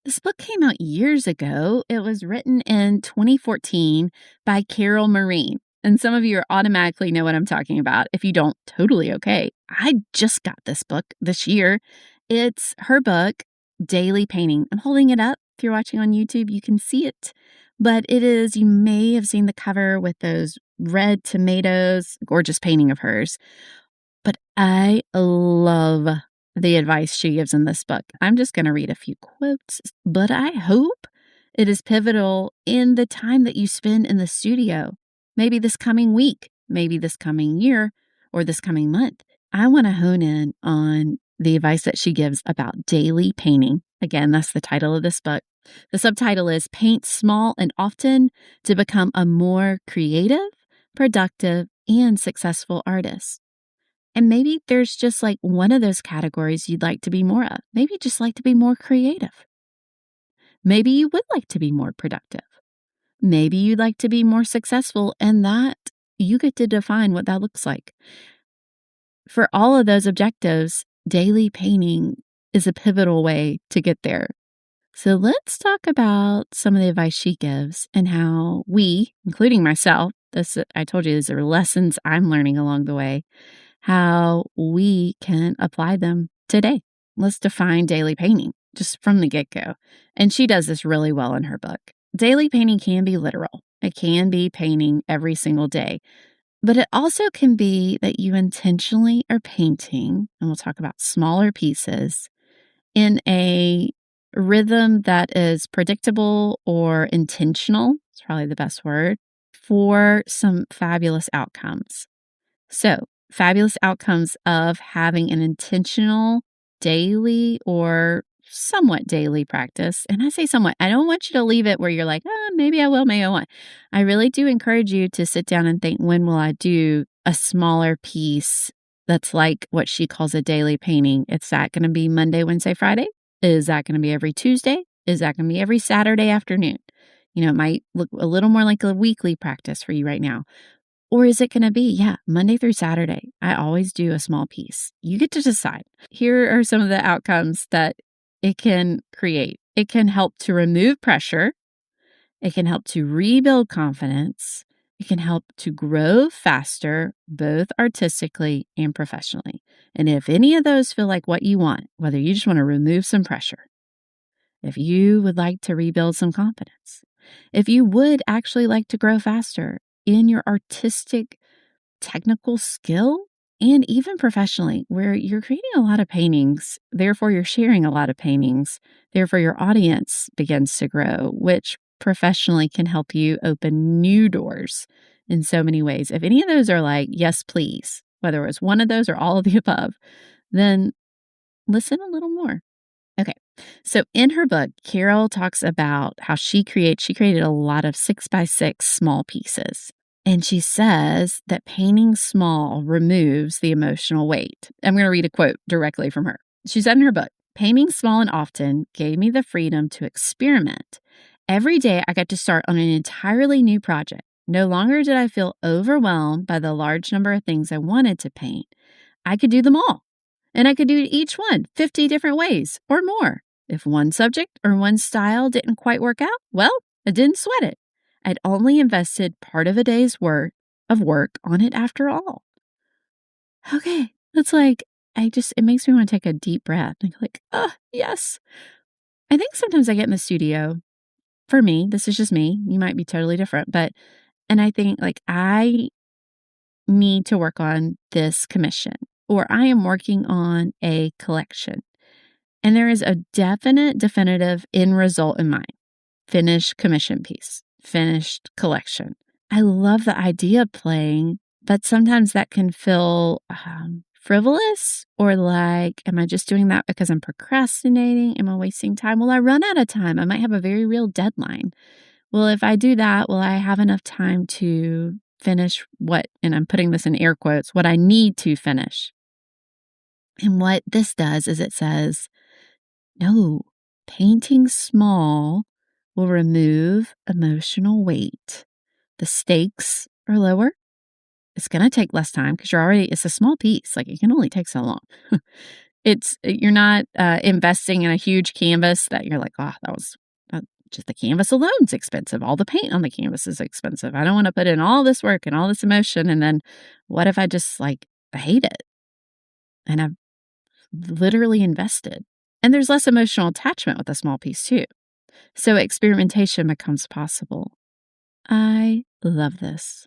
This book came out years ago. It was written in 2014 by Carol Marine. And some of you automatically know what I'm talking about. If you don't, totally okay. I just got this book this year. It's her book, Daily Painting. I'm holding it up. If you're watching on YouTube, you can see it. But it is, you may have seen the cover with those red tomatoes, gorgeous painting of hers. But I love the advice she gives in this book. I'm just going to read a few quotes, but I hope it is pivotal in the time that you spend in the studio. Maybe this coming week, maybe this coming year, or this coming month. I want to hone in on the advice that she gives about daily painting. Again, that's the title of this book. The subtitle is Paint Small and Often to Become a More Creative, Productive, and Successful Artist. And maybe there's just like one of those categories you'd like to be more of. Maybe you'd just like to be more creative. Maybe you would like to be more productive. Maybe you'd like to be more successful, and that you get to define what that looks like. For all of those objectives, daily painting is a pivotal way to get there. So let's talk about some of the advice she gives and how we, including myself, I told you these are lessons I'm learning along the way, how we can apply them today. Let's define daily painting just from the get-go. And she does this really well in her book. Daily painting can be literal. It can be painting every single day. But it also can be that you intentionally are painting, and we'll talk about smaller pieces, in a rhythm that is predictable or intentional, it's probably the best word, for some fabulous outcomes. So, fabulous outcomes of having an intentional daily or somewhat daily practice. And I say somewhat, I don't want you to leave it where you're like, maybe I will, maybe I won't. I really do encourage you to sit down and think, when will I do a smaller piece that's like what she calls a daily painting? Is that going to be Monday, Wednesday, Friday? Is that going to be every Tuesday? Is that going to be every Saturday afternoon? It might look a little more like a weekly practice for you right now. Or is it going to be, Monday through Saturday? I always do a small piece. You get to decide. Here are some of the outcomes that it can create. It can help to remove pressure. It can help to rebuild confidence. It can help to grow faster, both artistically and professionally. And if any of those feel like what you want, whether you just want to remove some pressure, if you would like to rebuild some confidence, if you would actually like to grow faster in your artistic, technical skill, and even professionally, where you're creating a lot of paintings, therefore you're sharing a lot of paintings, therefore your audience begins to grow, which professionally can help you open new doors in so many ways. If any of those are like, yes, please, whether it's one of those or all of the above, then listen a little more. Okay. So in her book, Carol talks about how she created a lot of 6x6 small pieces. And she says that painting small removes the emotional weight. I'm going to read a quote directly from her. She said in her book, painting small and often gave me the freedom to experiment. Every day I got to start on an entirely new project. No longer did I feel overwhelmed by the large number of things I wanted to paint. I could do them all. And I could do each one 50 different ways or more. If one subject or one style didn't quite work out, well, I didn't sweat it. I'd only invested part of a day's worth of work on it after all. Okay, that's like, it makes me want to take a deep breath. Like, yes. I think sometimes I get in the studio, for me, this is just me, you might be totally different, and I think like, I need to work on this commission, or I am working on a collection. And there is a definitive end result in mind. Finished commission piece, finished collection. I love the idea of playing, but sometimes that can feel frivolous, or like, am I just doing that because I'm procrastinating? Am I wasting time? Will I run out of time? I might have a very real deadline. Well, if I do that, will I have enough time to finish what, and I'm putting this in air quotes, what I need to finish? And what this does is it says, no, painting small will remove emotional weight. The stakes are lower. It's going to take less time because it's a small piece. Like, it can only take so long. You're not, investing in a huge canvas that you're like, "Oh, just the canvas alone's expensive. All the paint on the canvas is expensive. I don't wanna put in all this work and all this emotion, and then what if I just, like, hate it?" And I've literally invested. And there's less emotional attachment with a small piece too. So experimentation becomes possible. I love this.